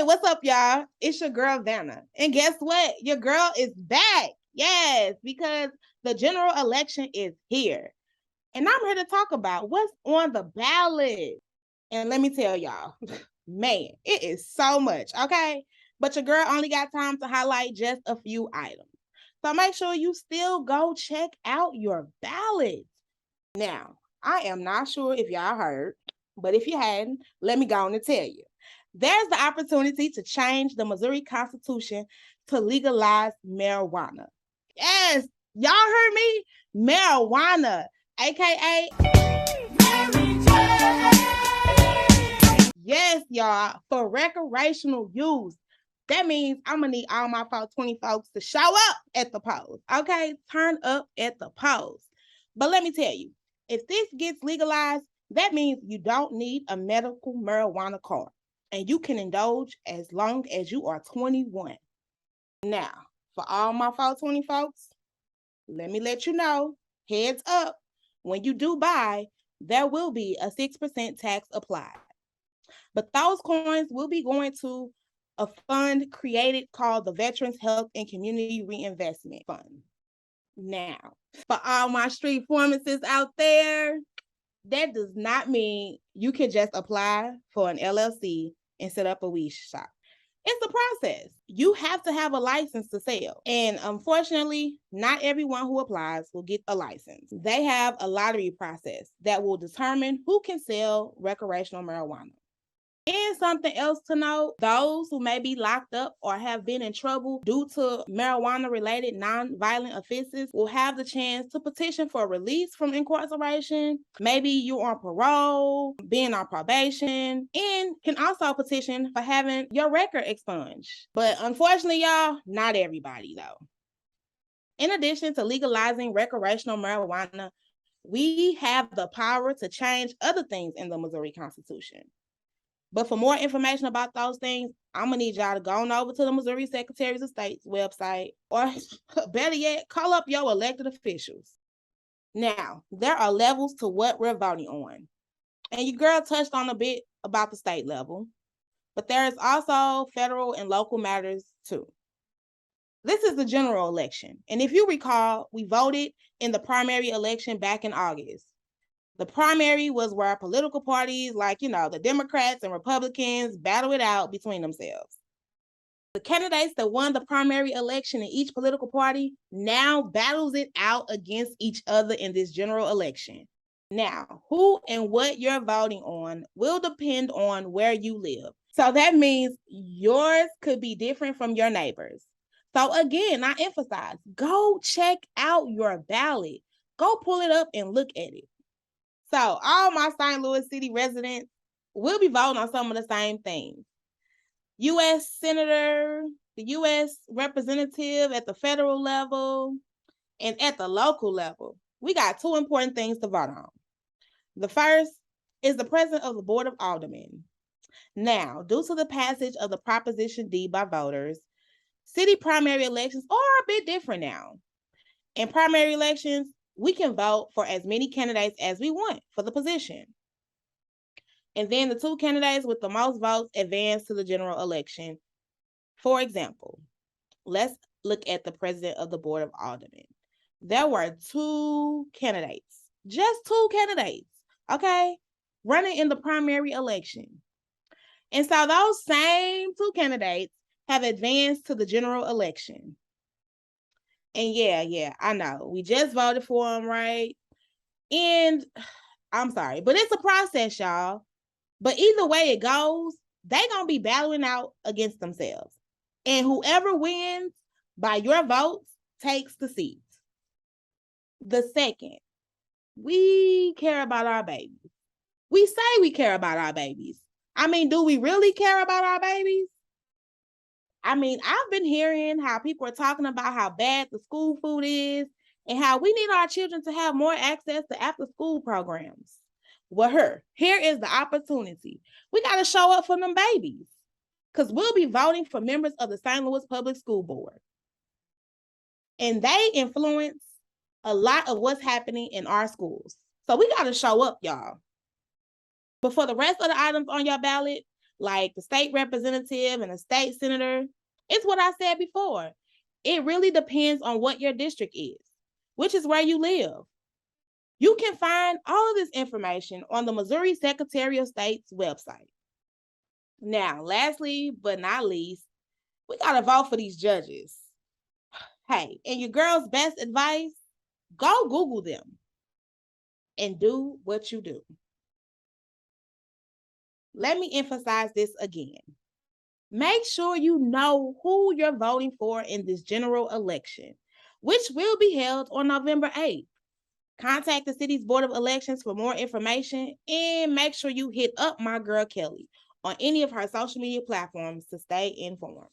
What's up, y'all? It's your girl, Vanna. And guess what? Your girl is back. Yes, because the general election is here. And I'm here to talk about what's on the ballot. And let me tell y'all, man, it is so much, okay? But your girl only got time to highlight just a few items. So make sure you still go check out your ballot. Now, I am not sure if y'all heard, but if you hadn't, let me go on and tell you. There's the opportunity to change the Missouri Constitution to legalize marijuana. Yes, y'all heard me? Marijuana, aka Mary Jane. Yes, y'all, for recreational use. That means I'm gonna need all my 420 folks to show up at the polls. Okay, turn up at the polls. But let me tell you, if this gets legalized, that means you don't need a medical marijuana card and you can indulge as long as you are 21. Now, for all my 420 folks, let me let you know, heads up, when you do buy, there will be a 6% tax applied. But those coins will be going to a fund created called the Veterans Health and Community Reinvestment Fund. Now, for all my street pharmacists out there, that does not mean you can just apply for an LLC and set up a weed shop. It's a process. You have to have a license to sell. And unfortunately, not everyone who applies will get a license. They have a lottery process that will determine who can sell recreational marijuana. And something else to note, those who may be locked up or have been in trouble due to marijuana-related non-violent offenses will have the chance to petition for release from incarceration. Maybe you're on parole, being on probation, and can also petition for having your record expunged. But unfortunately, y'all, not everybody though. In addition to legalizing recreational marijuana, we have the power to change other things in the Missouri Constitution. But for more information about those things, I'm going to need y'all to go on over to the Missouri Secretary of State's website, or better yet, call up your elected officials. Now, there are levels to what we're voting on. And your girl touched on a bit about the state level, but there is also federal and local matters too. This is the general election. And if you recall, we voted in the primary election back in August. The primary was where political parties like, the Democrats and Republicans battle it out between themselves. The candidates that won the primary election in each political party now battles it out against each other in this general election. Now, who and what you're voting on will depend on where you live. So that means yours could be different from your neighbors. So again, I emphasize, go check out your ballot. Go pull it up and look at it. So all my St. Louis City residents will be voting on some of the same things. U.S. Senator, the U.S. Representative at the federal level, and at the local level. We got two important things to vote on. The first is the President of the Board of Aldermen. Now, due to the passage of the Proposition D by voters, city primary elections are a bit different now. In primary elections, we can vote for as many candidates as we want for the position. And then the two candidates with the most votes advance to the general election. For example, let's look at the President of the Board of Aldermen. There were two candidates, just two candidates, okay, running in the primary election. And so those same two candidates have advanced to the general election. And yeah, I know. We just voted for them, right? And I'm sorry, but it's a process, y'all. But either way it goes, they're going to be battling out against themselves. And whoever wins by your votes takes the seat. The second, we care about our babies. We say we care about our babies. I mean, do we really care about our babies? I mean, I've been hearing how people are talking about how bad the school food is and how we need our children to have more access to after-school programs. Well, here is the opportunity. We got to show up for them babies because we'll be voting for members of the St. Louis Public School Board. And they influence a lot of what's happening in our schools. So we got to show up, y'all. But for the rest of the items on your ballot, like the state representative and the state senator. It's what I said before. It really depends on what your district is, which is where you live. You can find all of this information on the Missouri Secretary of State's website. Now, lastly but not least, we got to vote for these judges. Hey, and your girl's best advice, go Google them and do what you do. Let me emphasize this again. Make sure you know who you're voting for in this general election, which will be held on November 8th. Contact the city's Board of Elections for more information, and make sure you hit up my girl Kelly on any of her social media platforms to stay informed.